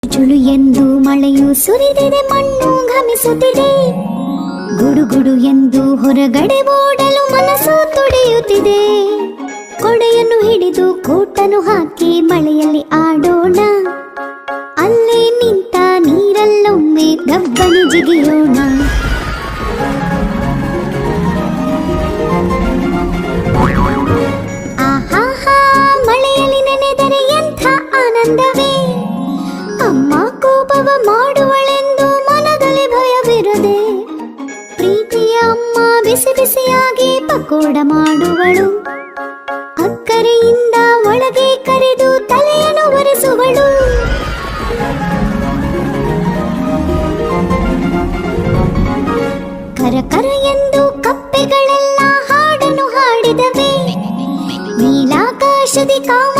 ಚುಳು ಎಂದು ಮಳೆಯು ಸುರಿದಿದೆ, ಮಣ್ಣು ಘಮಿಸುತ್ತಿದೆ. ಗುಡುಗುಡು ಎಂದು ಹೊರಗಡೆ ಓಡಲು ಮನಸ್ಸು ತುಡಿಯುತ್ತಿದೆ. ಕೊಡೆಯನ್ನು ಹಿಡಿದು ಕೋಟನ್ನು ಹಾಕಿ ಮಳೆಯಲ್ಲಿ ಆಡೋಣ. ಅಲ್ಲೇ ನಿಂತ ನೀರಲ್ಲೊಮ್ಮೆ ಗಬ್ಬನಿ ಜಿಗಿಯೋಣ. ಆಹಾಹಾ, ಮಳೆಯಲ್ಲಿ ನೆನೆದರೆ ಎಂಥ ಆನಂದವೇ. ಅಮ್ಮ ಕೋಪವ ಮಾಡುವಳೆಂದು ಮನದಲ್ಲಿ ಭಯವಿರದೆ, ಪ್ರೀತಿಯ ಅಮ್ಮ ಬಿಸಿ ಬಿಸಿಯಾಗಿ ಪಕೋಡ ಮಾಡುವಳು. ಅಕ್ಕರೆಯಿಂದ ಒಳಗೆ ಕರೆದು ತಲೆಯನ್ನು ಒರೆಸುವಳು. ಕರಕರ ಎಂದು ಕಪ್ಪೆಗಳೆಲ್ಲ ಹಾಡನ್ನು ಹಾಡಿದವೆ. ನೀಲಾಕಾಶದಿ ಕಾಮ